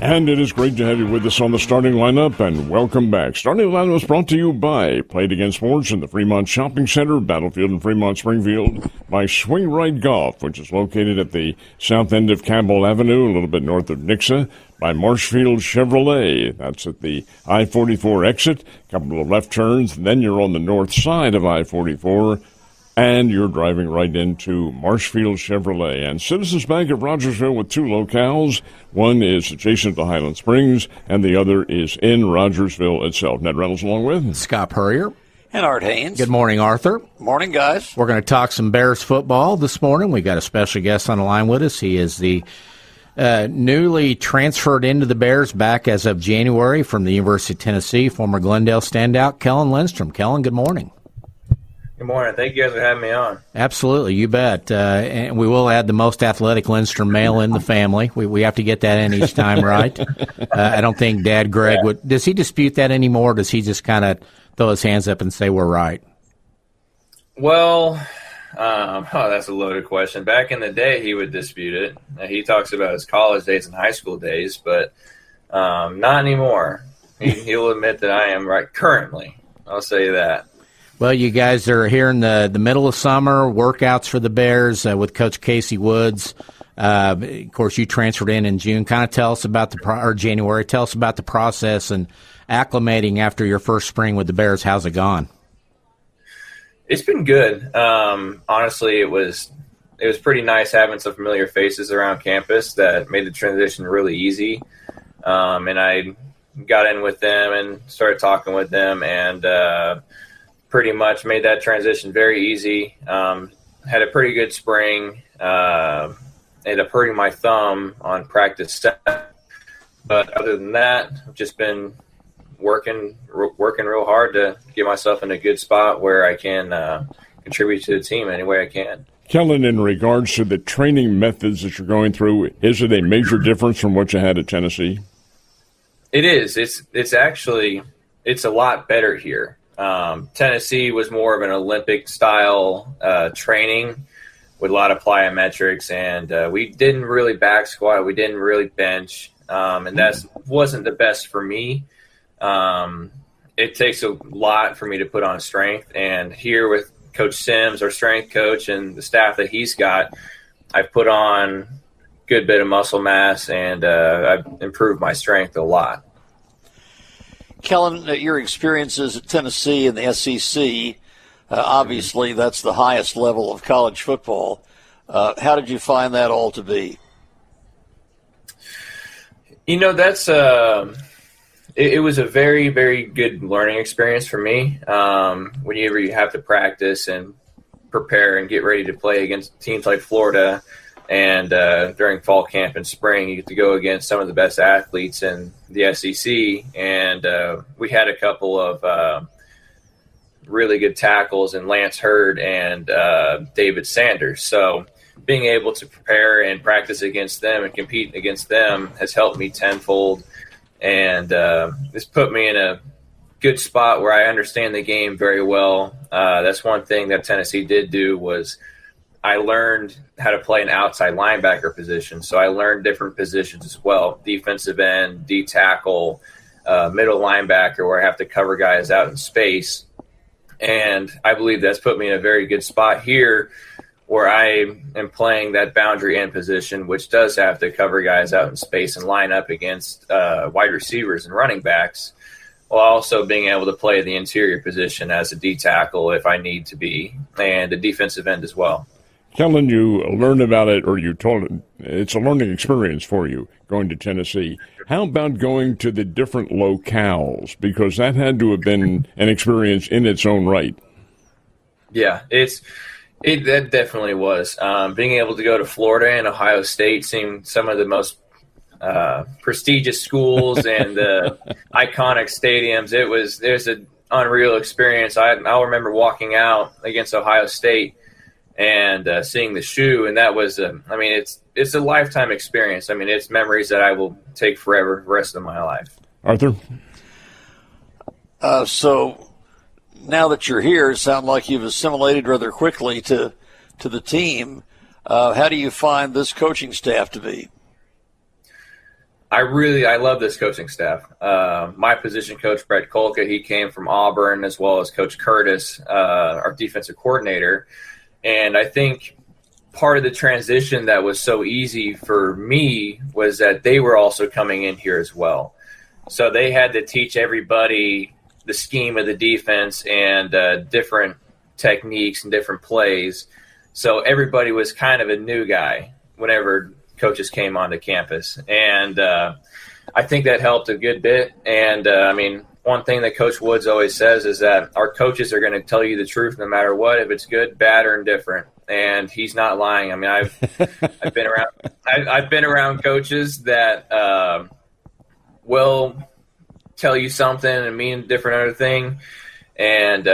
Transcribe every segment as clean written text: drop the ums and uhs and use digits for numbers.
And it is great to have you with us on the starting lineup, and welcome back. Starting lineup was brought to you by Play It Again Sports in the Fremont Shopping Center, Battlefield in Fremont, Springfield, by Swing Right Golf, which is located at the south end of Campbell Avenue, a little bit north of Nixa, by Marshfield Chevrolet. That's at the I-44 exit, a couple of left turns, and then you're on the north side of I-44, and you're driving right into Marshfield Chevrolet. And Citizens Bank of Rogersville with two locales. One is adjacent to Highland Springs, and the other is in Rogersville itself. Ned Reynolds along with Scott Puryear. And Art Hains. Good morning, Arthur. Morning, guys. We're going to talk some Bears football this morning. We got a special guest on the line with us. He is the newly transferred into the Bears back as of January from the University of Tennessee, former Glendale standout, Kellen Lindstrom. Kellen, good morning. Good morning. Thank you guys for having me on. Absolutely, you bet. And we will add the most athletic Lindstrom male in the family. We have to get that in each time, right? I don't think Dad Greg would. Does he dispute that anymore? Does he just kind of throw his hands up and say we're right? Well, that's a loaded question. Back in the day, he would dispute it. He talks about his college days and high school days, but not anymore. He'll admit that I am right currently. I'll say that. Well, you guys are here in the middle of summer, workouts for the Bears with Coach Casey Woods. Of course, you transferred in June. Kind of tell us about or January. Tell us about the process and acclimating after your first spring with the Bears. How's it gone? It's been good. Honestly, it was pretty nice having some familiar faces around campus that made the transition really easy. And I got in with them and started talking with them, and pretty much made that transition very easy. Had a pretty good spring. Ended up hurting my thumb on practice set. But other than that, I've just been working real hard to get myself in a good spot where I can contribute to the team any way I can. Kellen, in regards to the training methods that you're going through, is it a major difference from what you had at Tennessee? It is. It's actually a lot better here. Tennessee was more of an Olympic-style training with a lot of plyometrics, and we didn't really back squat. We didn't really bench, and that wasn't the best for me. It takes a lot for me to put on strength, and here with Coach Sims, our strength coach, and the staff that he's got, I've put on a good bit of muscle mass, and I've improved my strength a lot. Kellen, your experiences at Tennessee and the SEC, obviously that's the highest level of college football. How did you find that all to be? That's it was a very, very good learning experience for me. Whenever you have to practice and prepare and get ready to play against teams like Florida, and during fall camp and spring, you get to go against some of the best athletes in the SEC. And we had a couple of really good tackles in Lance Hurd and David Sanders. So being able to prepare and practice against them and compete against them has helped me tenfold. And this put me in a good spot where I understand the game very well. That's one thing that Tennessee did do was I learned how to play an outside linebacker position. So I learned different positions as well, defensive end, D tackle, middle linebacker, where I have to cover guys out in space. And I believe that's put me in a very good spot here where I am playing that boundary end position, which does have to cover guys out in space and line up against wide receivers and running backs, while also being able to play the interior position as a D tackle if I need to be, and a defensive end as well. Kellen, you learned about it, or you told it, it's a learning experience for you going to Tennessee. How about going to the different locales? Because that had to have been an experience in its own right. Yeah, that definitely was. Being able to go to Florida and Ohio State, seeing some of the most prestigious schools and iconic stadiums, it was an unreal experience. I'll remember walking out against Ohio State and seeing the shoe, and that was it's a lifetime experience. I mean, it's memories that I will take forever, the rest of my life. Arthur? So now that you're here, it sounds like you've assimilated rather quickly to the team. How do you find this coaching staff to be? I love this coaching staff. My position coach, Brett Kolka, he came from Auburn, as well as Coach Curtis, our defensive coordinator. And I think part of the transition that was so easy for me was that they were also coming in here as well. So they had to teach everybody the scheme of the defense and different techniques and different plays. So everybody was kind of a new guy whenever coaches came onto campus. And I think that helped a good bit. And, one thing that Coach Woods always says is that our coaches are going to tell you the truth no matter what, if it's good, bad, or indifferent. And he's not lying. I mean, I've been around coaches that will tell you something and mean a different other thing. And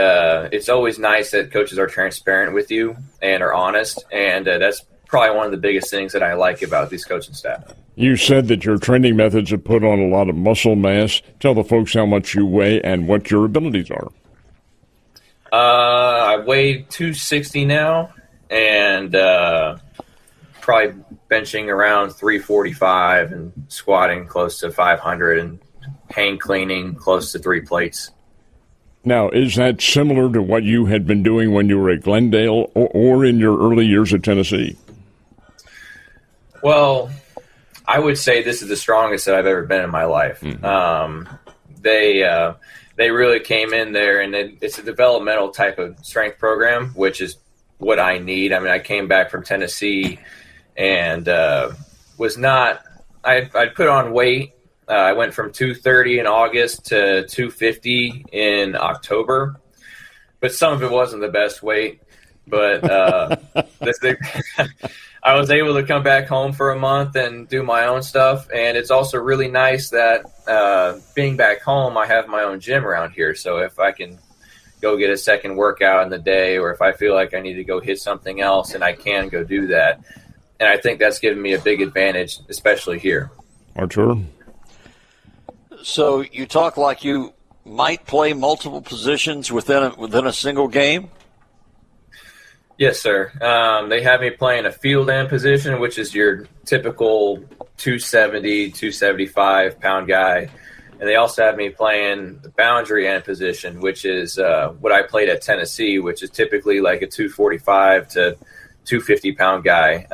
it's always nice that coaches are transparent with you and are honest. And that's probably one of the biggest things that I like about these coaching staff. You said that your training methods have put on a lot of muscle mass. Tell the folks how much you weigh and what your abilities are. I weigh 260 now, and probably benching around 345 and squatting close to 500 and hang cleaning close to 3 plates. Now, is that similar to what you had been doing when you were at Glendale or in your early years at Tennessee? Well, I would say this is the strongest that I've ever been in my life. Mm-hmm. They really came in there, and it's a developmental type of strength program, which is what I need. I mean, I came back from Tennessee and was not – I'd put on weight. I went from 230 in August to 250 in October, but some of it wasn't the best weight. But I was able to come back home for a month and do my own stuff. And it's also really nice that being back home, I have my own gym around here. So if I can go get a second workout in the day, or if I feel like I need to go hit something else, and I can go do that. And I think that's given me a big advantage, especially here. Archer? So you talk like you might play multiple positions within a single game? Yes, sir. They have me playing a field end position, which is your typical 270, 275-pound guy. And they also have me playing the boundary end position, which is what I played at Tennessee, which is typically like a 245 to 250-pound guy.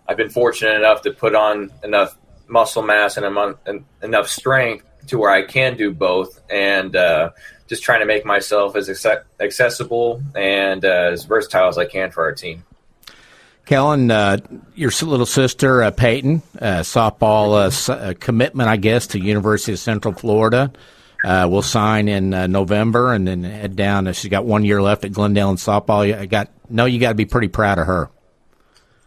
I've been fortunate enough to put on enough muscle mass and enough strength to where I can do both, and just trying to make myself as accessible and as versatile as I can for our team. Kellen, your little sister, Peyton, softball commitment, I guess, to University of Central Florida. Will sign in November and then head down. She's got 1 year left at Glendale in softball. You got to be pretty proud of her.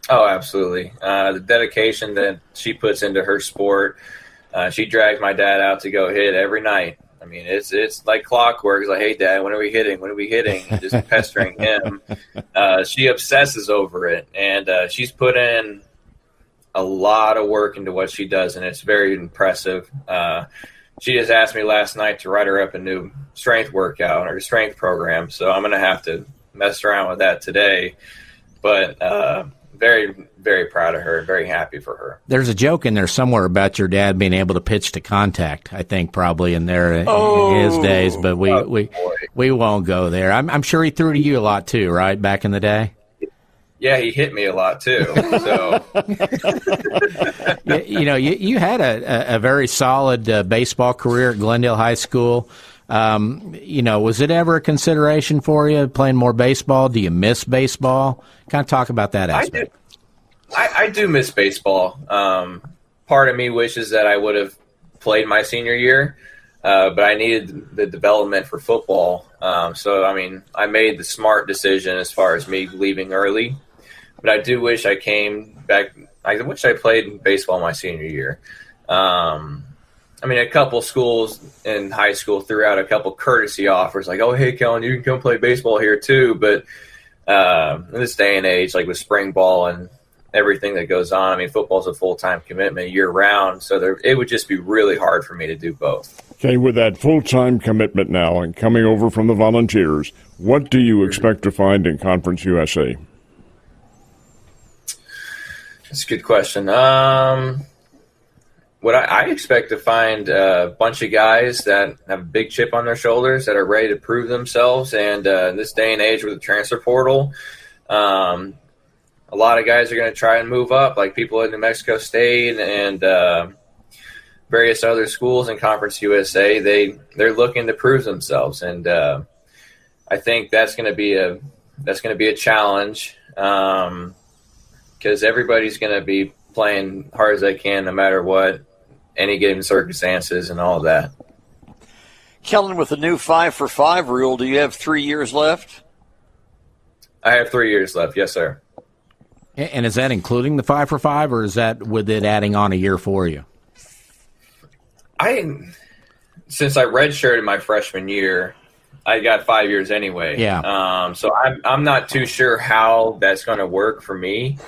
Oh, absolutely. The dedication that she puts into her sport. She drags my dad out to go hit every night. I mean, it's like clockwork. It's like, hey, Dad, when are we hitting? When are we hitting? And just pestering him. She obsesses over it, and she's put in a lot of work into what she does, and it's very impressive. She just asked me last night to write her up a new strength workout or strength program, so I'm going to have to mess around with that today. But very, very proud of her, very happy for her. There's a joke in there somewhere about your dad being able to pitch to contact, I think, probably in there in his days, but we won't go there. I'm sure he threw to you a lot too, right, back in the day? Yeah, he hit me a lot too. So, you had a very solid baseball career at Glendale High School. Was it ever a consideration for you playing more baseball? Do you miss baseball? Kind of talk about that aspect. I do miss baseball. Part of me wishes that I would have played my senior year, but I needed the development for football. I made the smart decision as far as me leaving early. But I do wish I came back. I wish I played baseball my senior year. A couple schools in high school threw out a couple courtesy offers, like, oh, hey, Kellen, you can come play baseball here too. But in this day and age, like with spring ball and everything that goes on, football is a full-time commitment year-round, so it would just be really hard for me to do both. Okay, with that full-time commitment now and coming over from the Volunteers, what do you expect to find in Conference USA? That's a good question. what I expect to find a bunch of guys that have a big chip on their shoulders that are ready to prove themselves. And in this day and age with the transfer portal, a lot of guys are going to try and move up, like people at New Mexico State and various other schools in Conference USA. They're looking to prove themselves, and I think that's going to be a challenge because everybody's going to be playing hard as they can, no matter what, any given circumstances and all of that. Kellen, with the new 5-for-5 rule, do you have 3 years left? I have 3 years left, yes, sir. And is that including the 5-for-5, or is that with it adding on a year for you? Since I redshirted my freshman year, I got 5 years anyway. Yeah. So I'm not too sure how that's going to work for me.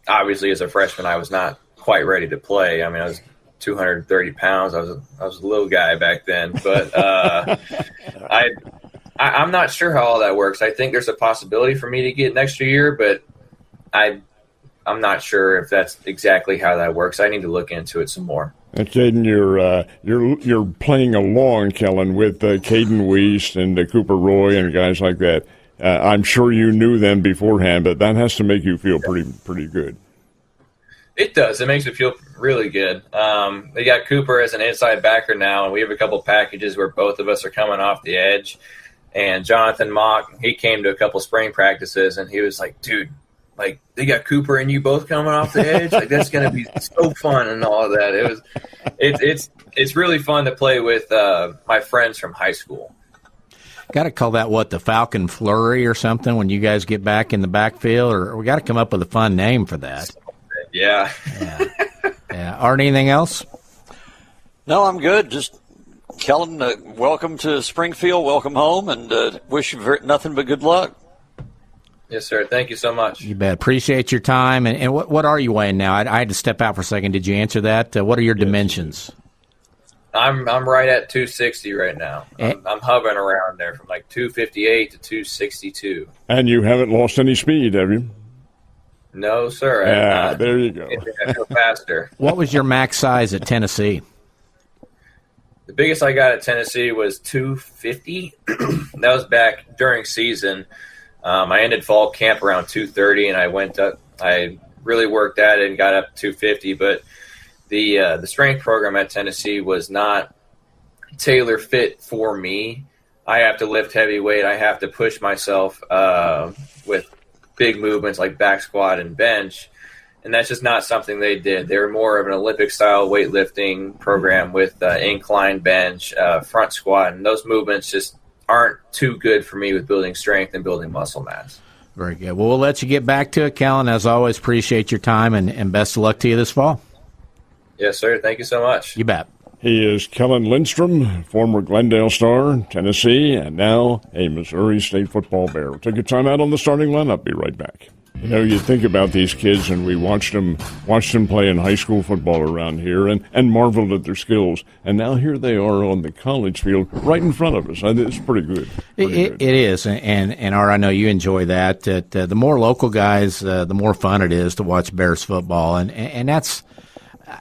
Obviously, as a freshman, I was not quite ready to play. I mean, I was 230 pounds. I was a little guy back then, but I'm not sure how all that works. I think there's a possibility for me to get an extra year, but I'm not sure if that's exactly how that works. I need to look into it some more. And Caden, you're playing along, Kellen, with Caden Weiss and Cooper Roy and guys like that. I'm sure you knew them beforehand, but that has to make you feel pretty good. It does. It makes me feel really good. They got Cooper as an inside backer now, and we have a couple packages where both of us are coming off the edge. And Jonathan Mock, he came to a couple spring practices, and he was like, dude, like, they got Cooper and you both coming off the edge? Like, that's going to be so fun and all of that. It's really fun to play with my friends from high school. Got to call that, the Falcon Flurry or something when you guys get back in the backfield? Or we got to come up with a fun name for that. Yeah. Yeah. Art, anything else? No, I'm good. Just, Kellen, welcome to Springfield. Welcome home, and wish you nothing but good luck. Yes, sir. Thank you so much. You bet. Appreciate your time. And what are you weighing now? I had to step out for a second. Did you answer that? What are your dimensions? I'm right at 260 right now. I'm hovering around there from like 258 to 262. And you haven't lost any speed, have you? No, sir. Yeah, there you go. I feel faster. What was your max size at Tennessee? The biggest I got at Tennessee was 250. That was back during season. I ended fall camp around 230, and I went up. I really worked at it and got up to 250, but the strength program at Tennessee was not tailor fit for me. I have to lift heavy weight. I have to push myself with big movements like back squat and bench, and that's just not something they did. They were more of an Olympic-style weightlifting program with incline bench, front squat, and those movements just aren't too good for me with building strength and building muscle mass. Very good. Well, we'll let you get back to it, Kellen. As always, appreciate your time, and best of luck to you this fall. Yes, sir. Thank you so much. You bet. He is Kellen Lindstrom, former Glendale star, Tennessee, and now a Missouri State football Bear. We'll take a time out on the starting lineup. Be right back. You know, you think about these kids, and we watched them play in high school football around here and marveled at their skills. And now here they are on the college field right in front of us. It's pretty good. It is. And Art, I know you enjoy that. The more local guys, the more fun it is to watch Bears football. And that's –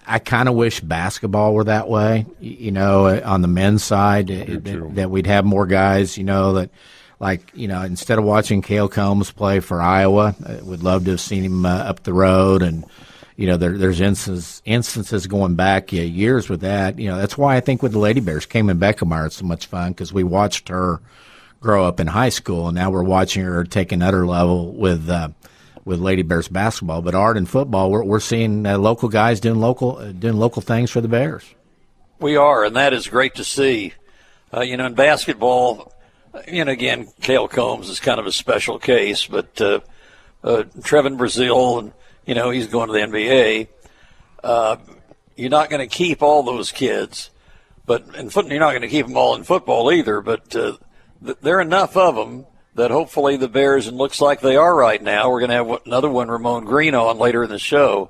I kind of wish basketball were that way, you know, on the men's side, that we'd have more guys, you know, that – like, you know, instead of watching Cale Combs play for Iowa, would love to have seen him up the road. And, you know, there's instances going back years with that. You know, that's why I think with the Lady Bears, Cayman Beckemeyer, it's so much fun because we watched her grow up in high school, and now we're watching her take another level with Lady Bears basketball. But Art and football, we're seeing local guys doing local things for the Bears. We are, and that is great to see. You know, in basketball, and again, Cale Combs is kind of a special case, but Trevin Brazile, and you know, he's going to the NBA. You're not going to keep all those kids, but you're not going to keep them all in football either. But there are enough of them that hopefully the Bears, and looks like they are right now. We're going to have another one, Ramone Green, on later in the show.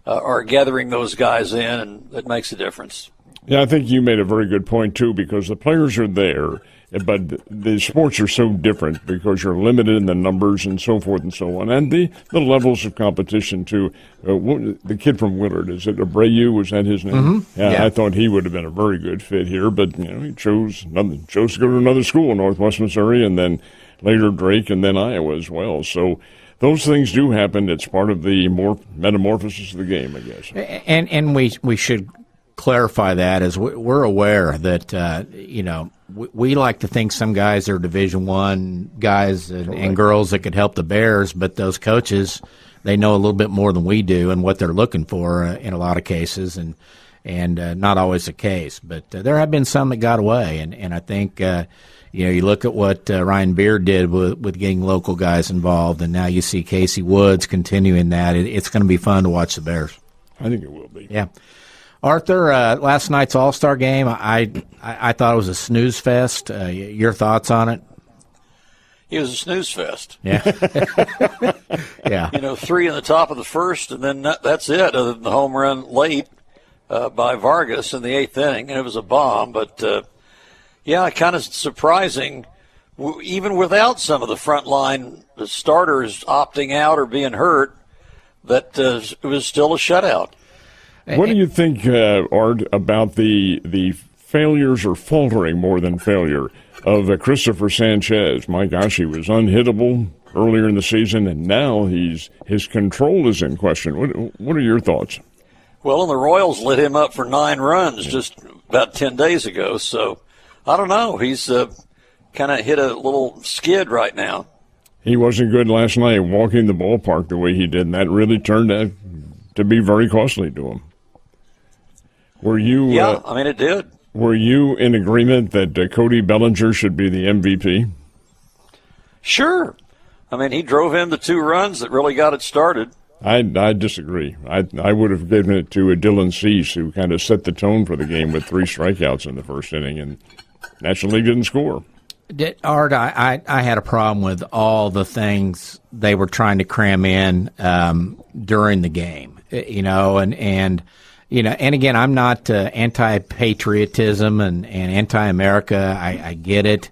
Are gathering those guys in, and it makes a difference. Yeah, I think you made a very good point, too, because the players are there, But the sports are so different because you're limited in the numbers and so forth and so on. And the levels of competition, too. The kid from Willard, is it Abreu? Was that his name? Mm-hmm. Yeah. I thought he would have been a very good fit here, but he chose to go to another school in Northwest Missouri, and then later Drake, and then Iowa as well. So those things do happen. It's part of the metamorphosis of the game, I guess. And we should clarify that as we're aware that we like to think some guys are Division I guys and girls that could help the Bears, but those coaches, they know a little bit more than we do and what they're looking for in a lot of cases, and not always the case. But there have been some that got away, and I think you look at what Ryan Beard did with getting local guys involved, and now you see Casey Woods continuing that. It's going to be fun to watch the Bears. I think it will be. Yeah. Arthur, last night's All-Star game, I thought it was a snooze fest. Your thoughts on it? It was a snooze fest. Yeah. Yeah. 3 in the top of the first, and then that's it, other than the home run late by Vargas in the 8th inning, and it was a bomb. But, kind of surprising, even without some of the frontline starters opting out or being hurt, that it was still a shutout. What do you think, Art, about the failures or faltering more than failure of Christopher Sanchez? My gosh, he was unhittable earlier in the season, and now his control is in question. What are your thoughts? Well, and the Royals lit him up for 9 runs just about 10 days ago, so I don't know. He's kind of hit a little skid right now. He wasn't good last night walking the ballpark the way he did, and that really turned out to be very costly to him. Were you? Yeah, it did. Were you in agreement that Cody Bellinger should be the MVP? Sure. He drove in the 2 runs that really got it started. I disagree. I would have given it to Dylan Cease, who kind of set the tone for the game with 3 strikeouts in the first inning, and National League didn't score. Art, I had a problem with all the things they were trying to cram in during the game, and again, I'm not anti-patriotism and anti-America. I get it.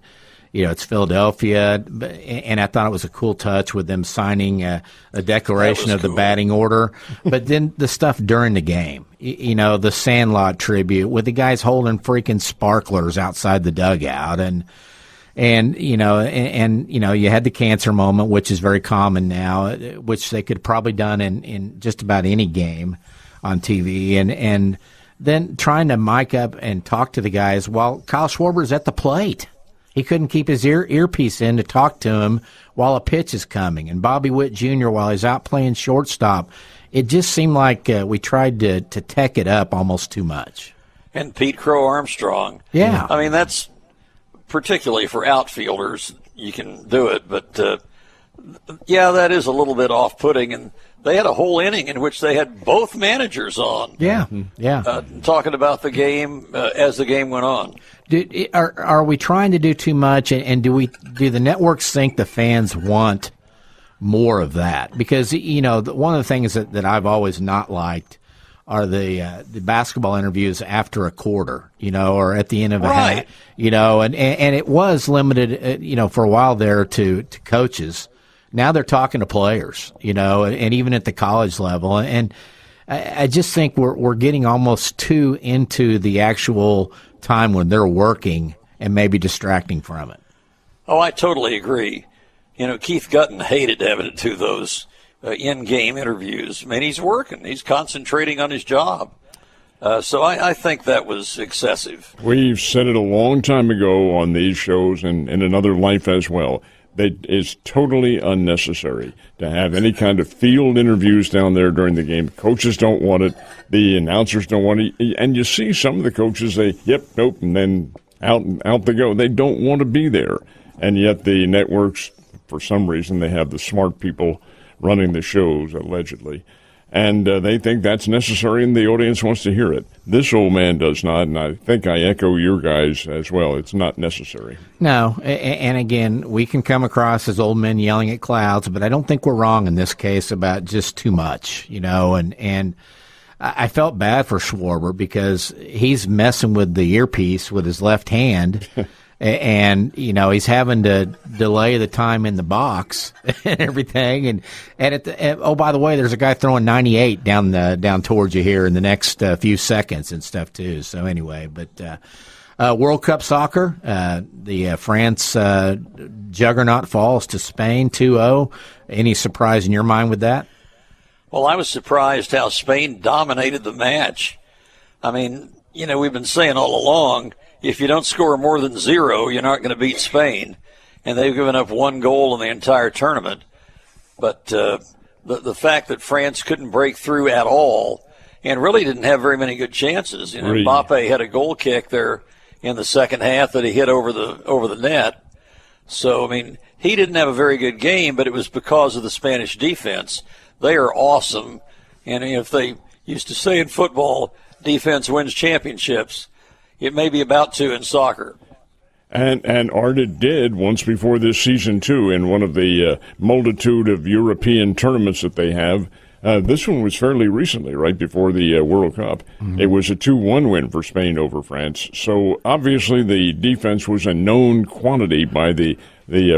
It's Philadelphia, and I thought it was a cool touch with them signing a declaration of the batting order. But then the stuff during the game, the Sandlot tribute with the guys holding freaking sparklers outside the dugout, and you had the cancer moment, which is very common now, which they could have probably done in just about any game on TV, and then trying to mic up and talk to the guys while Kyle Schwarber's at the plate. He couldn't keep his earpiece in to talk to him while a pitch is coming, and Bobby Witt Jr. while he's out playing shortstop. It just seemed like we tried to tech it up almost too much. And Pete Crow Armstrong. Yeah. That's particularly for outfielders, you can do it, but that is a little bit off-putting, and they had a whole inning in which they had both managers on. Yeah. Talking about the game as the game went on. Are we trying to do too much, and do the networks think the fans want more of that? Because one of the things that I've always not liked are the basketball interviews after a quarter, or at the end of a half, and it was limited, for a while there to coaches. Now they're talking to players, and even at the college level. And I just think we're getting almost too into the actual time when they're working and maybe distracting from it. Oh, I totally agree. Keith Gutton hated having to do those in-game interviews. He's working. He's concentrating on his job. So I think that was excessive. We've said it a long time ago on these shows and in another life as well. That it's totally unnecessary to have any kind of field interviews down there during the game. Coaches don't want it. The announcers don't want it. And you see some of the coaches say, yep, nope, and then out they go. They don't want to be there. And yet the networks, for some reason, they have the smart people running the shows, allegedly. And they think that's necessary, and the audience wants to hear it. This old man does not, and I think I echo your guys as well. It's not necessary. No, and again, we can come across as old men yelling at clouds, but I don't think we're wrong in this case about just too much, and I felt bad for Schwarber because he's messing with the earpiece with his left hand, and he's having to delay the time in the box and everything. And oh, by the way, there's a guy throwing 98 down towards you here in the next few seconds and stuff too. So anyway, but World Cup soccer, the France juggernaut falls to Spain 2-0. Any surprise in your mind with that? Well, I was surprised how Spain dominated the match. I mean, we've been saying all along, if you don't score more than 0, you're not going to beat Spain. And they've given up 1 goal in the entire tournament. But the fact that France couldn't break through at all and really didn't have very many good chances. Mbappe had a goal kick there in the second half that he hit over the net. So, I mean, he didn't have a very good game, but it was because of the Spanish defense. They are awesome. And if they used to say in football, defense wins championships, it may be about to in soccer. And Art, it did once before this season, too, in one of the multitude of European tournaments that they have. This one was fairly recently, right before the World Cup. Mm-hmm. It was a 2-1 win for Spain over France. So obviously the defense was a known quantity by the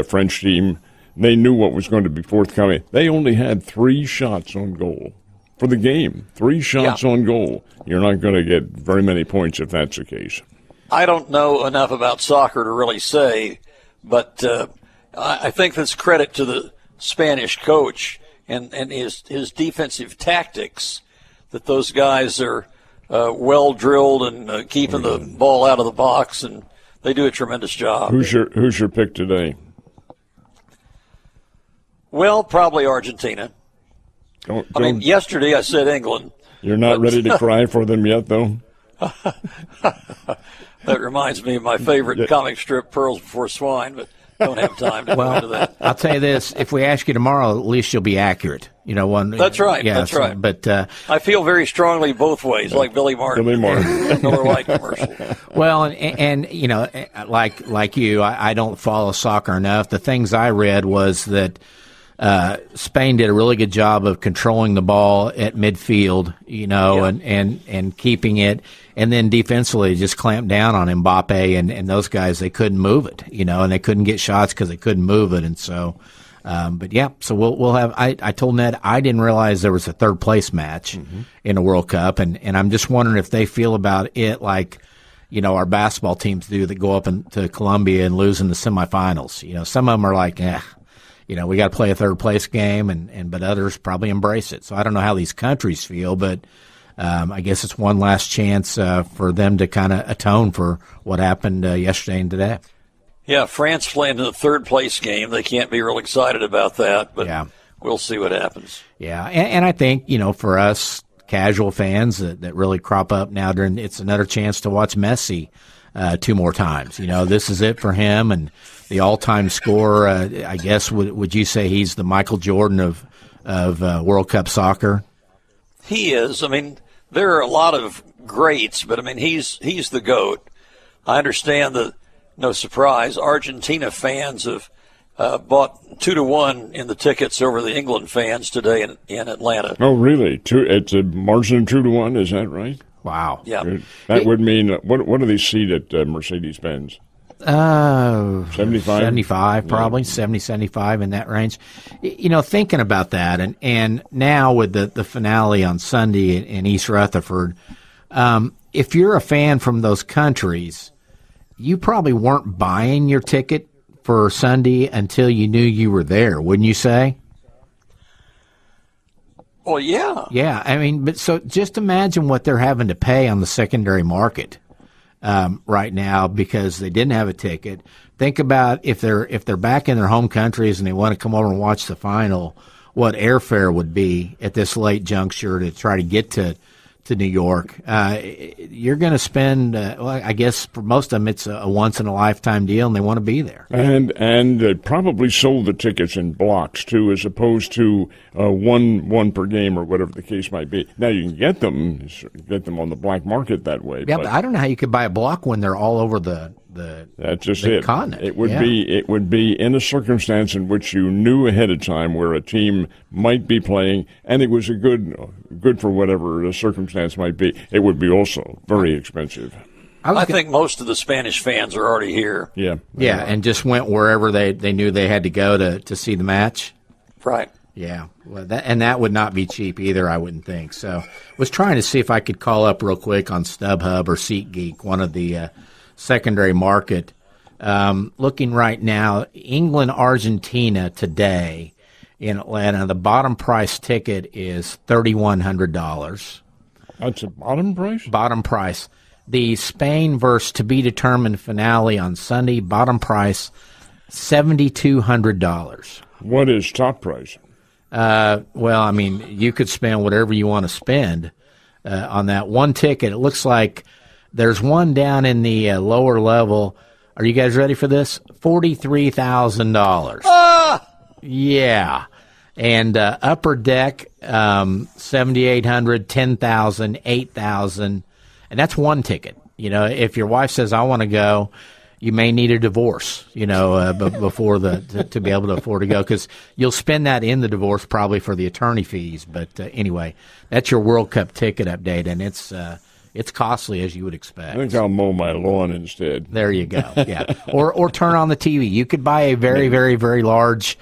French team. They knew what was going to be forthcoming. They only had 3 shots on goal for the game. 3 shots on goal. You're not going to get very many points if that's the case. I don't know enough about soccer to really say, but I think that's credit to the Spanish coach and his defensive tactics, that those guys are well drilled and keeping the ball out of the box, and they do a tremendous job. Who's your pick today? Well, probably Argentina. I mean, yesterday I said England. You're not ready to cry for them yet, though? That reminds me of my favorite comic strip, Pearls Before Swine, but don't have time to go into that. I'll tell you this, if we ask you tomorrow, at least you'll be accurate. That's right, that's right. But I feel very strongly both ways, like Billy Martin. Miller Lite commercial. Well, and like you, I don't follow soccer enough. The things I read was that Spain did a really good job of controlling the ball at midfield, and keeping it, and then defensively just clamped down on Mbappe and those guys. They couldn't move it, and they couldn't get shots because they couldn't move it, and so. So we'll have. I told Ned I didn't realize there was a third place match in the World Cup, and I'm just wondering if they feel about it like, our basketball teams do that go up to Colombia and lose in the semifinals. Some of them are like, we got to play a third place game, but others probably embrace it. So I don't know how these countries feel, but I guess it's one last chance for them to kind of atone for what happened yesterday and today. Yeah, France playing in the third place game. They can't be real excited about that, but we'll see what happens. Yeah, and I think, for us casual fans that really crop up now, it's another chance to watch Messi 2 more times. This is it for him, and the all-time scorer, I guess, would you say he's the Michael Jordan of World Cup soccer? He is. I mean, there are a lot of greats, but, he's the GOAT. I understand that, no surprise, Argentina fans have bought 2-1 in the tickets over the England fans today in Atlanta. Oh, really? It's a margin of 2-1, is that right? Wow. Yeah. Good. That would mean, what do they seat at Mercedes-Benz? 75? 75, probably, 70, 75, in that range. Thinking about that, and now with the finale on Sunday in East Rutherford, if you're a fan from those countries, you probably weren't buying your ticket for Sunday until you knew you were there, wouldn't you say? Well, yeah. Yeah, but so just imagine what they're having to pay on the secondary market right now because they didn't have a ticket. Think about if they're back in their home countries and they want to come over and watch the final, what airfare would be at this late juncture to try to get to New York. You're going to spend, I guess for most of them it's a once-in-a-lifetime deal, and they want to be there. And they probably sold the tickets in blocks, too, as opposed to one per game or whatever the case might be. Now, you can get them on the black market that way. Yeah, but I don't know how you could buy a block when they're all over the that's just it. Continent. It would be in a circumstance in which you knew ahead of time where a team might be playing, and it was a good for whatever the circumstance might be. It would be also very expensive. I think most of the Spanish fans are already here. Yeah. Yeah, and just went wherever they knew they had to go to see the match. Right. Yeah, well, that would not be cheap either, I wouldn't think. So was trying to see if I could call up real quick on StubHub or SeatGeek, one of the secondary market. Looking right now, England, Argentina today in Atlanta, the bottom price ticket is $3,100. That's a bottom price? Bottom price. The Spain versus to be determined finale on Sunday, bottom price $7,200. What is top price? Well, I mean, you could spend whatever you want to spend on that one ticket. It looks like there's one down in the lower level. Are you guys ready for this? $43,000. Yeah. And upper deck, 7,800, 10,000, 8,000, and that's one ticket. You know, if your wife says, I want to go, you may need a divorce, before to be able to afford to go, because you'll spend that in the divorce probably for the attorney fees. But anyway, that's your World Cup ticket update, and it's costly as you would expect. I think I'll mow my lawn instead. There you go. Yeah, or turn on the TV. You could buy a very, very, very large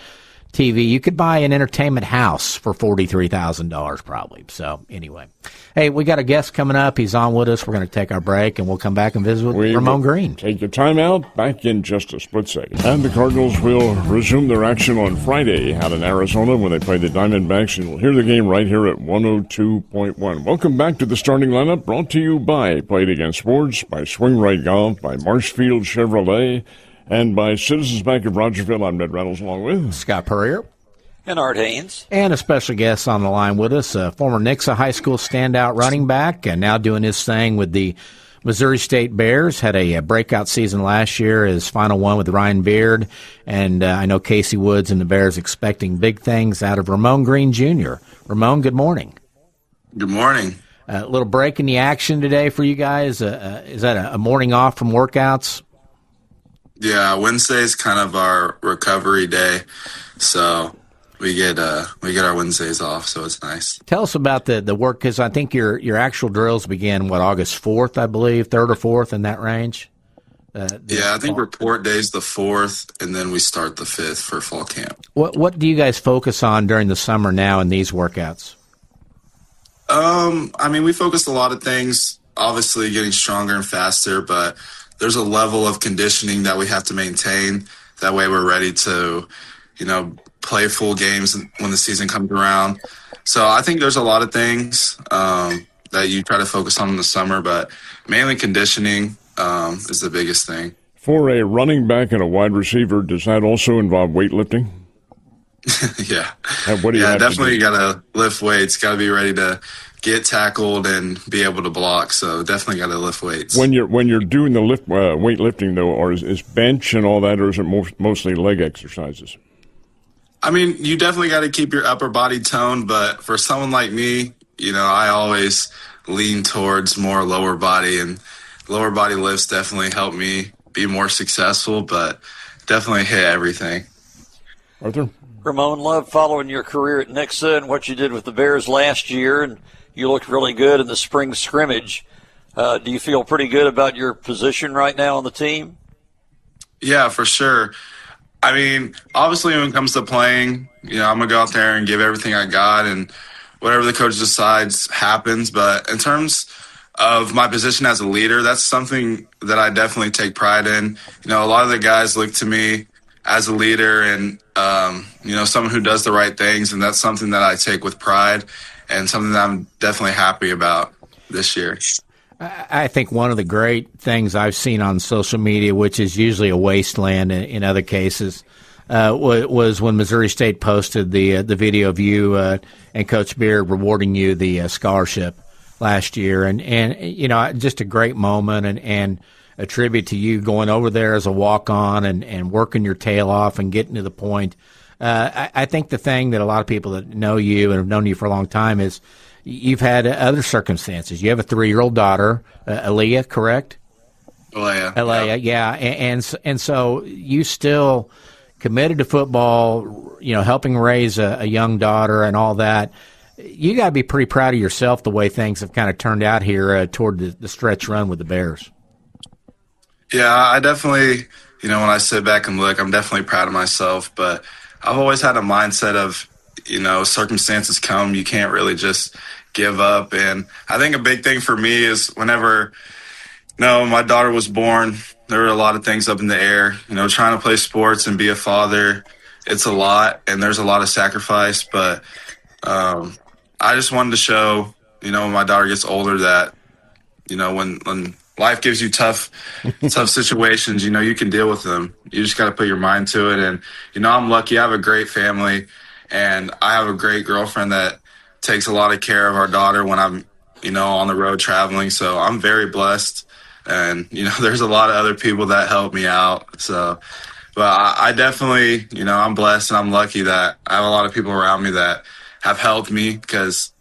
TV. You could buy an entertainment house for $43,000 probably. So anyway, hey, we got a guest coming up. He's on with us. We're going to take our break, and we'll come back and visit with Ramone Green. Take your time out. Back in just a split second. And the Cardinals will resume their action on Friday out in Arizona when they play the Diamondbacks, and we'll hear the game right here at 102.1. Welcome back to the starting lineup, brought to you by Played Against Sports, by Swing Right Golf, by Marshfield Chevrolet, and by Citizens Bank of Rogersville. I'm Ned Reynolds, along with Scott Puryear. And Art Hains. And a special guest on the line with us, former Nixa High School standout running back, and now doing his thing with the Missouri State Bears. Had a breakout season last year, his final one with Ryan Beard. And I know Casey Woods and the Bears expecting big things out of Ramone Green Jr. Ramone, good morning. Good morning. A little break in the action today for you guys. Is that a morning off from workouts? Yeah, Wednesday's kind of our recovery day, so we get our Wednesdays off, so it's nice. Tell us about the work, because I think your actual drills begin August 4th, I believe, 3rd or 4th, in that range. I think report day's the 4th, and then we start the 5th for fall camp. What do you guys focus on during the summer now in these workouts? I mean, we focus a lot of things. Obviously, getting stronger and faster, but there's a level of conditioning that we have to maintain. That way we're ready to, play full games when the season comes around. So I think there's a lot of things that you try to focus on in the summer, but mainly conditioning is the biggest thing. For a running back and a wide receiver, does that also involve weightlifting? Yeah. What do you have definitely to do? got to lift weights, got to be ready to get tackled and be able to block. So definitely got to lift weights. When you're doing the weightlifting, though, or is bench and all that, or is it mostly leg exercises? I mean, you definitely got to keep your upper body toned, but for someone like me, I always lean towards more lower body, and lower body lifts definitely help me be more successful, but definitely hit everything. Arthur? Ramone, loved following your career at Nixa and what you did with the Bears last year, and you looked really good in the spring scrimmage. Do you feel pretty good about your position right now on the team? Yeah, for sure. I mean, obviously when it comes to playing, I'm going to go out there and give everything I got, and whatever the coach decides happens. But in terms of my position as a leader, that's something that I definitely take pride in. A lot of the guys look to me as a leader and, someone who does the right things, and that's something that I take with pride and something that I'm definitely happy about this year. I think one of the great things I've seen on social media, which is usually a wasteland in other cases, was when Missouri State posted the video of you and Coach Beard rewarding you the scholarship last year, and just a great moment and a tribute to you going over there as a walk-on and working your tail off and getting to the point. I think the thing that a lot of people that know you and have known you for a long time is you've had other circumstances. You have a 3-year-old daughter, Aaliyah, correct? Aaliyah, yeah. And so you still committed to football, helping raise a young daughter and all that. You got to be pretty proud of yourself the way things have kind of turned out here toward the stretch run with the Bears. Yeah, I definitely, when I sit back and look, I'm definitely proud of myself. But I've always had a mindset of, circumstances come, you can't really just give up. And I think a big thing for me is whenever, my daughter was born, there were a lot of things up in the air. Trying to play sports and be a father, it's a lot, and there's a lot of sacrifice. But I just wanted to show, when my daughter gets older that, when life gives you tough situations, you can deal with them. You just got to put your mind to it. And, I'm lucky. I have a great family, and I have a great girlfriend that takes a lot of care of our daughter when I'm, on the road traveling. So I'm very blessed. And, there's a lot of other people that help me out. So, but I definitely, I'm blessed and I'm lucky that I have a lot of people around me that have helped me, because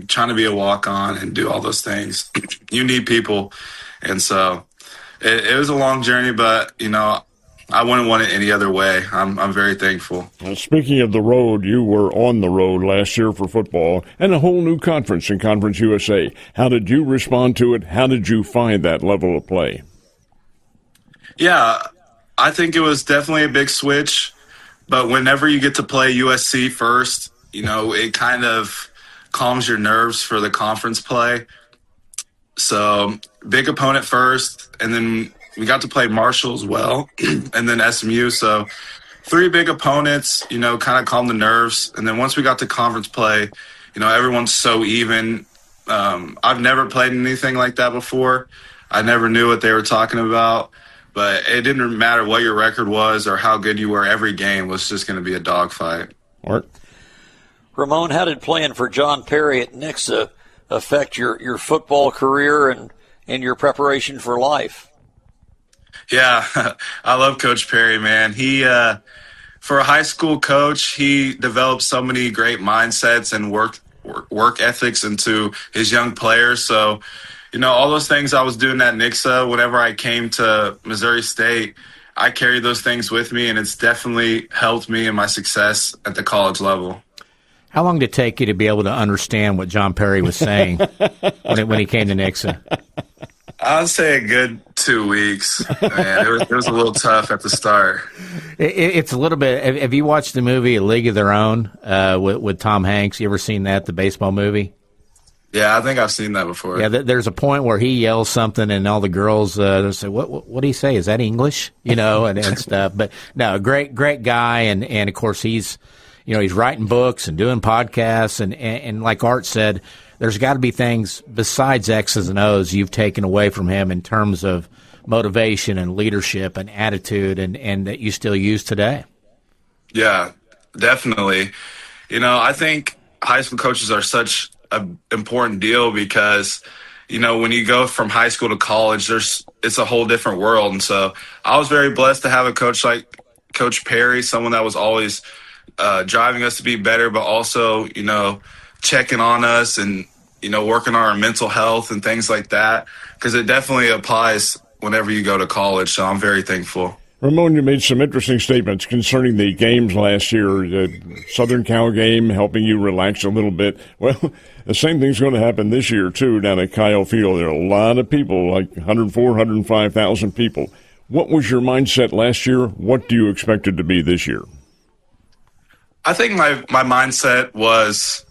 trying to be a walk-on and do all those things, you need people. And so it was a long journey, but, I wouldn't want it any other way. I'm very thankful. Speaking of the road, you were on the road last year for football and a whole new conference in Conference USA. How did you respond to it? How did you find that level of play? Yeah, I think it was definitely a big switch. But whenever you get to play USC first, it kind of calms your nerves for the conference play. So big opponent first, and then we got to play Marshall as well, and then SMU. So 3 big opponents, kind of calm the nerves. And then once we got to conference play, everyone's so even. I've never played anything like that before. I never knew what they were talking about. But it didn't matter what your record was or how good you were. Every game was just going to be a dogfight. Art? Ramone, how did playing for John Perry at Nixa affect your football career and your preparation for life? Yeah, I love Coach Perry, man. He, for a high school coach, he developed so many great mindsets and work ethics into his young players. So, all those things I was doing at Nixa, whenever I came to Missouri State, I carried those things with me, and it's definitely helped me in my success at the college level. How long did it take you to be able to understand what John Perry was saying when he came to Nixa? I'd say a good 2 weeks. Man, it was a little tough at the start. It's a little bit. Have you watched the movie A League of Their Own with Tom Hanks? You ever seen that, the baseball movie? Yeah, I think I've seen that before. Yeah, there's a point where he yells something, and all the girls say, "What did he say? Is that English?" And stuff. But no, great guy, and of course he's writing books and doing podcasts, and like Art said, there's got to be things besides X's and O's you've taken away from him in terms of motivation and leadership and attitude, and that you still use today. Yeah, definitely. I think high school coaches are such an important deal because, when you go from high school to college, it's a whole different world. And so I was very blessed to have a coach like Coach Perry, someone that was always driving us to be better, but also, checking on us and, working on our mental health and things like that, because it definitely applies whenever you go to college. So I'm very thankful. Ramone, you made some interesting statements concerning the games last year, the Southern Cal game helping you relax a little bit. Well, the same thing's going to happen this year, too, down at Kyle Field. There are a lot of people, like 104,000, 105,000 people. What was your mindset last year? What do you expect it to be this year? I think my mindset was,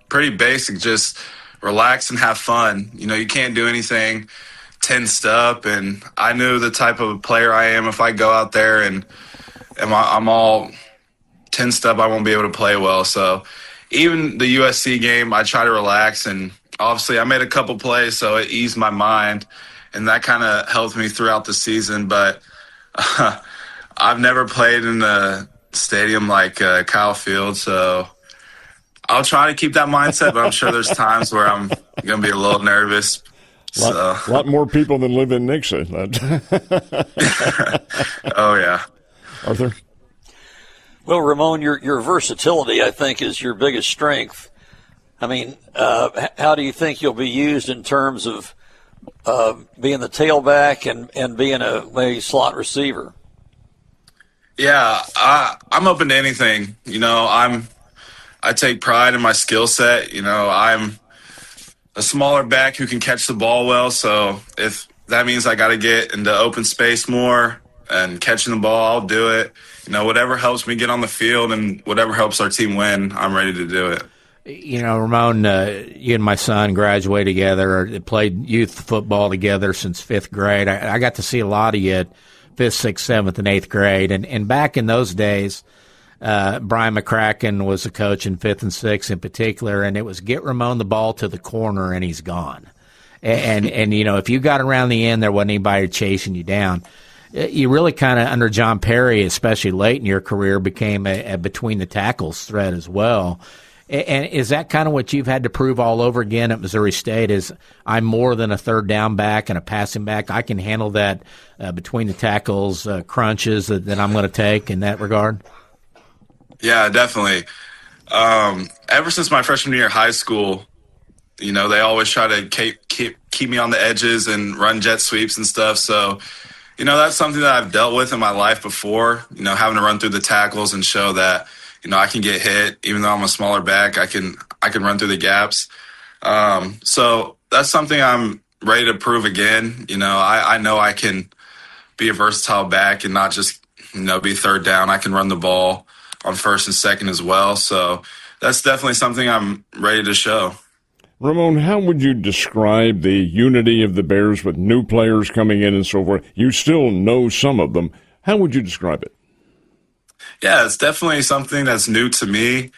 pretty basic, just relax and have fun. You can't do anything tensed up, and I knew the type of player I am. If I go out there and I'm all tensed up, I won't be able to play well. So even the USC game, I try to relax, and obviously I made a couple plays, so it eased my mind, and that kind of helped me throughout the season. But I've never played in a stadium like Kyle Field, so I'll try to keep that mindset, but I'm sure there's times where I'm going to be a little nervous. A lot more people than live in Nixa. Oh, yeah. Arthur? Well, Ramone, your versatility, I think, is your biggest strength. I mean, how do you think you'll be used in terms of being the tailback and being a slot receiver? Yeah, I'm open to anything. I take pride in my skill set. I'm a smaller back who can catch the ball well. So if that means I got to get into open space more and catching the ball, I'll do it. Whatever helps me get on the field and whatever helps our team win, I'm ready to do it. Ramone, you and my son graduated together, played youth football together since fifth grade. I got to see a lot of you at fifth, sixth, seventh, and eighth grade. And back in those days, Brian McCracken was a coach in fifth and sixth in particular, and it was get Ramone the ball to the corner and he's gone. And if you got around the end, there wasn't anybody chasing you down. You really kind of, under John Perry, especially late in your career, became a between the tackles threat as well. And is that kind of what you've had to prove all over again at Missouri State, is I'm more than a third down back and a passing back? I can handle that between the tackles crunches that I'm going to take in that regard? Yeah, definitely. Ever since my freshman year of high school, they always try to keep me on the edges and run jet sweeps and stuff. So, that's something that I've dealt with in my life before, having to run through the tackles and show that I can get hit. Even though I'm a smaller back, I can run through the gaps. So that's something I'm ready to prove again. I know I can be a versatile back and not just, be third down. I can run the ball on first and second as well. So that's definitely something I'm ready to show. Ramone, how would you describe the unity of the Bears with new players coming in and so forth? You still know some of them. How would you describe it? Yeah, it's definitely something that's new to me.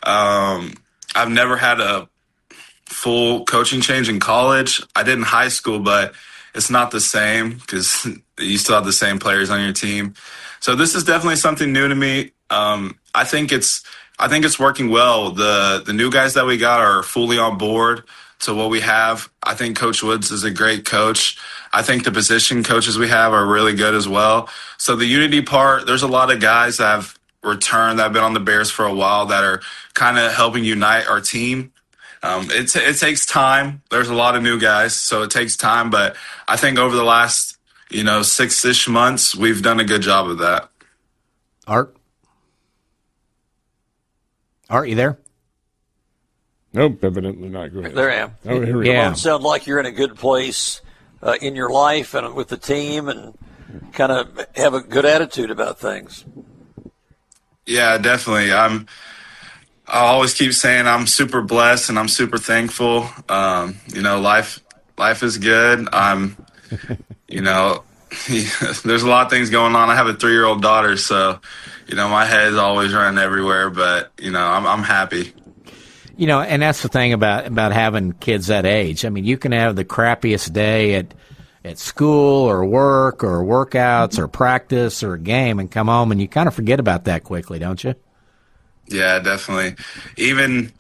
I've never had a full coaching change in college. I did in high school, but it's not the same because you still have the same players on your team. So this is definitely something new to me. I think it's working well. The new guys that we got are fully on board to what we have. I think Coach Woods is a great coach. I think the position coaches we have are really good as well. So the unity part, there's a lot of guys that have returned, that have been on the Bears for a while, that are kind of helping unite our team. It takes time. There's a lot of new guys, so it takes time. But I think over the last, 6-ish months, we've done a good job of that. Art, you there? Nope, evidently not. Go ahead. There I am. Oh, here we Yeah. go. It sounds like you're in a good place in your life and with the team, and kind of have a good attitude about things. Yeah, definitely. I always keep saying I'm super blessed and I'm super thankful. Life is good. There's a lot of things going on. I have a 3-year-old daughter, so, my head's always running everywhere, but, I'm happy. And that's the thing about having kids that age. I mean, you can have the crappiest day at school or work or workouts or practice or a game and come home and you kind of forget about that quickly, don't you? Yeah, definitely. Even,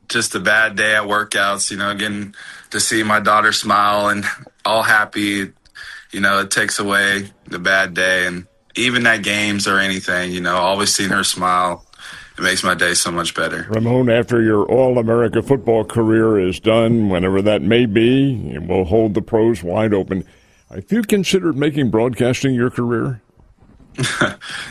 just a bad day at workouts, getting to see my daughter smile and all happy, it takes away the bad day. And even at games or anything, always seeing her smile, it makes my day so much better. Ramone, after your All-America football career is done, whenever that may be, we'll hold the pros wide open. Have you considered making broadcasting your career?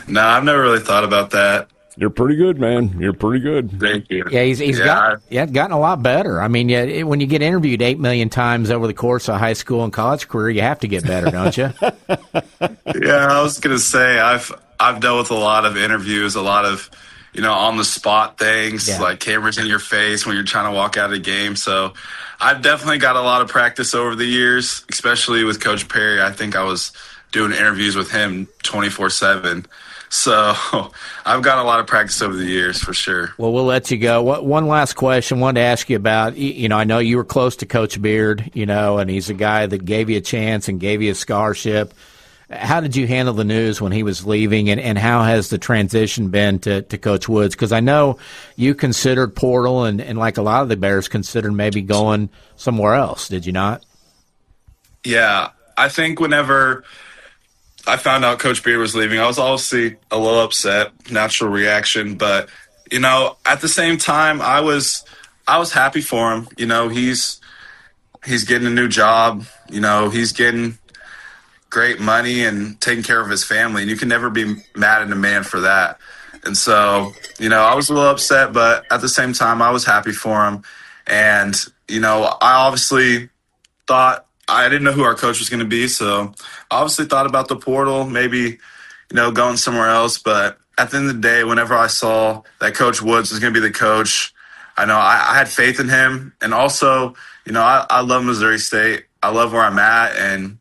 No, I've never really thought about that. You're pretty good, man. You're pretty good. Thank you. Yeah, he's gotten a lot better. I mean, when you get interviewed 8 million times over the course of a high school and college career, you have to get better, don't you? Yeah, I was gonna say I've dealt with a lot of interviews, a lot of on the spot things, like cameras in your face when you're trying to walk out of a game. So I've definitely got a lot of practice over the years, especially with Coach Perry. I think I was doing interviews with him 24/7. So I've got a lot of practice over the years for sure. Well, we'll let you go. One last question I wanted to ask you about, I know you were close to Coach Beard, and he's a guy that gave you a chance and gave you a scholarship. How did you handle the news when he was leaving, and how has the transition been to Coach Woods? Because I know you considered portal and like a lot of the Bears considered maybe going somewhere else. Did you not? Yeah, I think whenever I found out Coach Beard was leaving, I was obviously a little upset, natural reaction. But, at the same time, I was happy for him. He's getting a new job. He's getting great money and taking care of his family. And you can never be mad at a man for that. And so, I was a little upset, but at the same time, I was happy for him. And, I obviously thought I didn't know who our coach was going to be, so obviously thought about the portal, maybe, going somewhere else. But at the end of the day, whenever I saw that Coach Woods was going to be the coach, I know I had faith in him. And also, I love Missouri State. I love where I'm at, and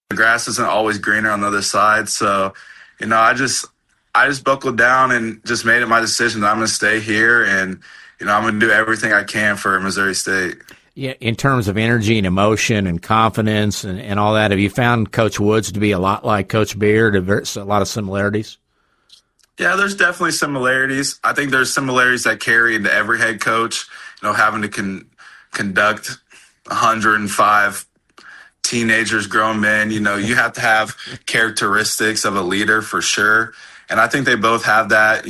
the grass isn't always greener on the other side. So, I just buckled down and just made it my decision that I'm going to stay here, and, I'm going to do everything I can for Missouri State. Yeah, in terms of energy and emotion and confidence and all that, have you found Coach Woods to be a lot like Coach Beard, a lot of similarities? Yeah, there's definitely similarities. I think there's similarities that carry into every head coach, having to conduct 105 teenagers, grown men. You have to have characteristics of a leader for sure. And I think they both have that.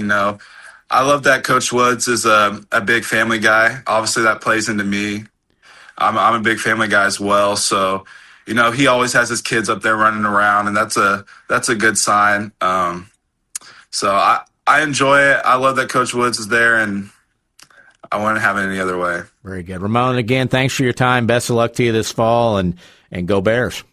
I love that Coach Woods is a big family guy. Obviously, that plays into me. I'm a big family guy as well. So, he always has his kids up there running around, and that's a good sign. So I enjoy it. I love that Coach Woods is there, and I wouldn't have it any other way. Very good. Ramone, again, thanks for your time. Best of luck to you this fall, and go Bears.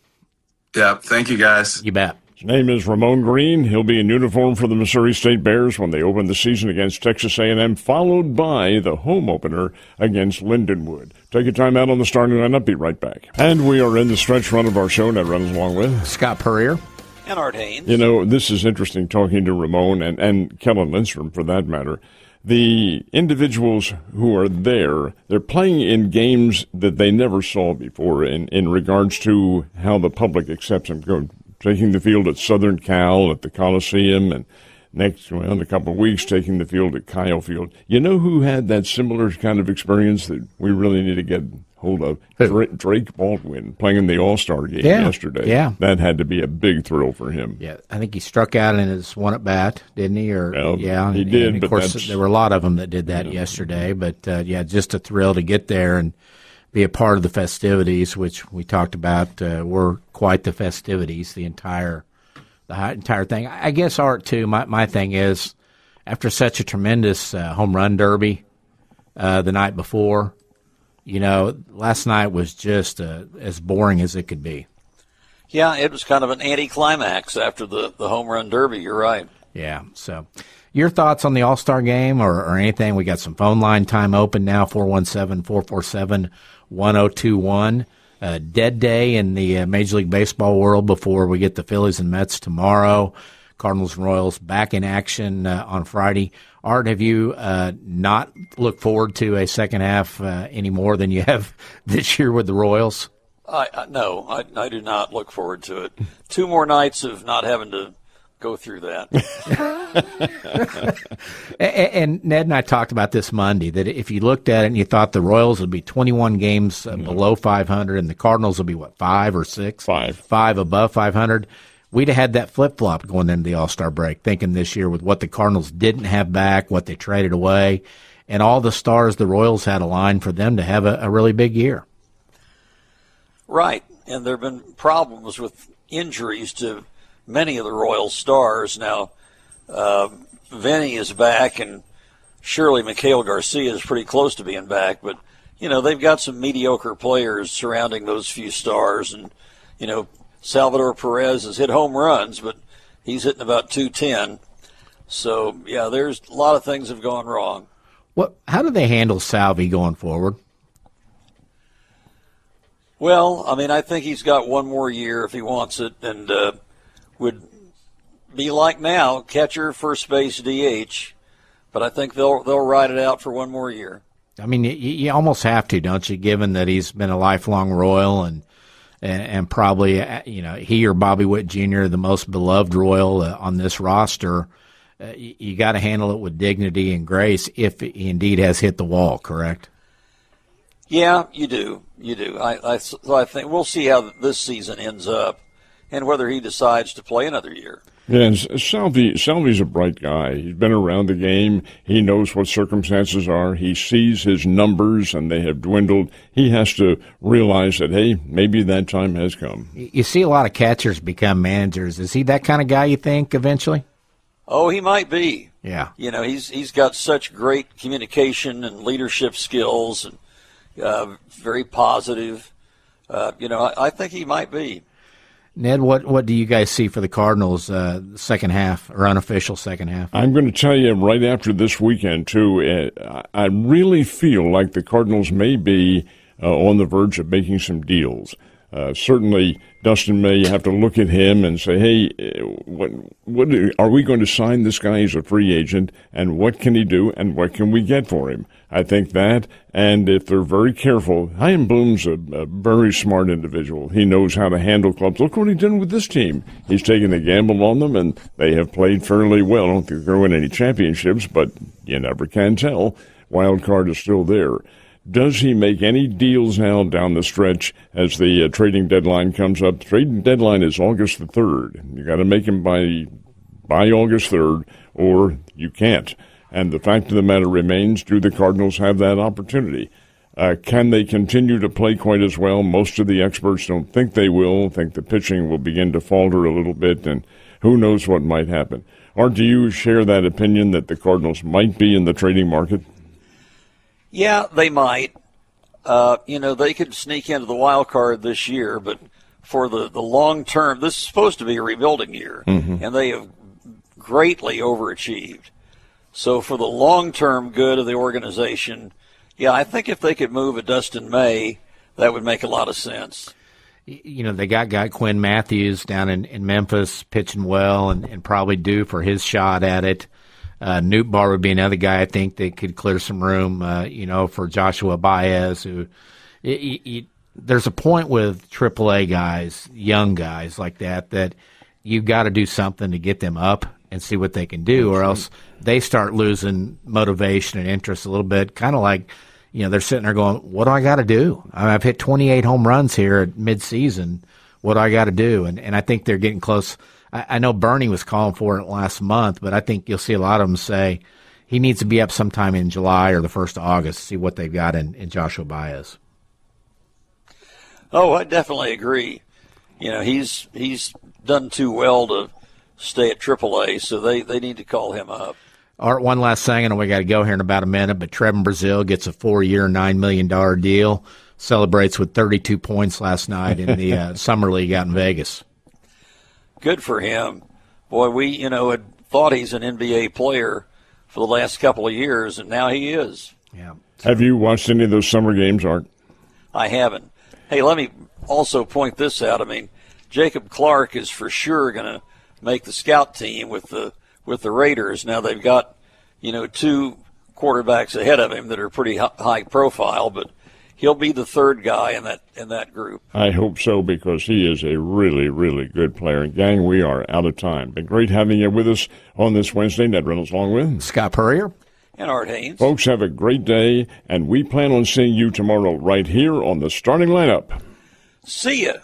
Yeah, thank you, guys. You bet. His name is Ramone Green. He'll be in uniform for the Missouri State Bears when they open the season against Texas A&M, followed by the home opener against Lindenwood. Take your time out on the starting lineup. Be right back. And we are in the stretch run of our show. Ned Reynolds along with Scott Puryear and Art Hains. This is interesting talking to Ramone and Kellen Lindstrom for that matter. The individuals who are there, they're playing in games that they never saw before in regards to how the public accepts them. Taking the field at Southern Cal, at the Coliseum, and in a couple of weeks, taking the field at Kyle Field. You know who had that similar kind of experience that we really need to get hold of? Drake Baldwin playing in the All-Star game yesterday. Yeah. That had to be a big thrill for him. Yeah, I think he struck out in his one at bat, didn't he? He did. And of course, there were a lot of them that did that yesterday. But just a thrill to get there and be a part of the festivities, which we talked about were quite the festivities. The entire thing. I guess, Art, too. My thing is, after such a tremendous home run derby the night before, last night was just as boring as it could be. Yeah, it was kind of an anticlimax after the home run derby. You're right. Yeah. So, your thoughts on the All-Star game or anything? We got some phone line time open now, 417-447-1021. Dead day in the Major League Baseball world before we get the Phillies and Mets tomorrow. Cardinals and Royals back in action on Friday. Art, have you not looked forward to a second half any more than you have this year with the Royals? No, I do not look forward to it. 2 more nights of not having to go through that. And Ned and I talked about this Monday, that if you looked at it and you thought the Royals would be 21 games below 500 and the Cardinals would be, 5 or 6? 5. 5 above 500. We'd have had that flip-flop going into the All-Star break, thinking this year with what the Cardinals didn't have back, what they traded away, and all the stars the Royals had aligned for them to have a really big year. Right, and there have been problems with injuries to many of the Royal stars. Now, Vinny is back, and surely Mikhail Garcia is pretty close to being back. But, they've got some mediocre players surrounding those few stars. And, Salvador Perez has hit home runs, but he's hitting about 210. So, yeah, there's a lot of things have gone wrong. How do they handle Salvi going forward? Well, I think he's got one more year if he wants it, and would be like now, catcher, first base, DH. But I think they'll ride it out for one more year. You almost have to, don't you, given that he's been a lifelong Royal and probably, he or Bobby Witt Jr., the most beloved Royal on this roster. You got to handle it with dignity and grace if he indeed has hit the wall, correct? Yeah, you do. I think we'll see how this season ends up and whether he decides to play another year. Yeah, and Salvi's a bright guy. He's been around the game. He knows what circumstances are. He sees his numbers, and they have dwindled. He has to realize that, hey, maybe that time has come. You see a lot of catchers become managers. Is he that kind of guy, you think, eventually? Oh, he might be. Yeah. He's got such great communication and leadership skills, and very positive. I think he might be. Ned, what do you guys see for the Cardinals second half or unofficial second half? I'm going to tell you right after this weekend, too, I really feel like the Cardinals may be on the verge of making some deals. Certainly, Dustin May, you have to look at him and say, hey, what are we going to sign this guy as a free agent, and what can he do, and what can we get for him? I think that, and if they're very careful, Chaim Bloom's a very smart individual. He knows how to handle clubs. Look what he did with this team. He's taken a gamble on them, and they have played fairly well. I don't think they're winning any championships, but you never can tell. Wild card is still there. Does he make any deals now down the stretch as the trading deadline comes up? The trading deadline is August the 3rd. You got to make him by August 3rd, or you can't. And the fact of the matter remains, do the Cardinals have that opportunity? Can they continue to play quite as well? Most of the experts don't think they will, think the pitching will begin to falter a little bit, and who knows what might happen. Art, do you share that opinion that the Cardinals might be in the trading market? Yeah, they might. They could sneak into the wild card this year, but for the long term, this is supposed to be a rebuilding year, and they have greatly overachieved. So for the long-term good of the organization, yeah, I think if they could move a Dustin May, that would make a lot of sense. They got Quinn Matthews down in Memphis pitching well and probably due for his shot at it. Newt Bar would be another guy I think that could clear some room, for Joshua Baez. There's a point with AAA guys, young guys like that you've got to do something to get them up and see what they can do, or else they start losing motivation and interest a little bit. Kind of like, they're sitting there going, what do I got to do? I've hit 28 home runs here at midseason. What do I got to do? And I think they're getting close. I know Bernie was calling for it last month, but I think you'll see a lot of them say he needs to be up sometime in July or the 1st of August to see what they've got in Joshua Baez. Oh, I definitely agree. He's done too well to stay at AAA, so they need to call him up. Art, one last thing, and we got to go here in about a minute, but Trevin Brazil gets a 4-year, $9 million deal, celebrates with 32 points last night in the Summer League out in Vegas. Good for him. Boy, we, had thought he's an NBA player for the last couple of years, and now he is. Yeah. Have you watched any of those summer games, Art? I haven't. Hey, let me also point this out. Jacob Clark is for sure going to make the scout team with the Raiders. Now they've got, 2 quarterbacks ahead of him that are pretty high profile, but he'll be the third guy in that group. I hope so, because he is a really, really good player. And gang, we are out of time. Been great having you with us on this Wednesday. Ned Reynolds along with Scott Puryear and Art Hains. Folks, have a great day, and we plan on seeing you tomorrow right here on the starting lineup. See ya.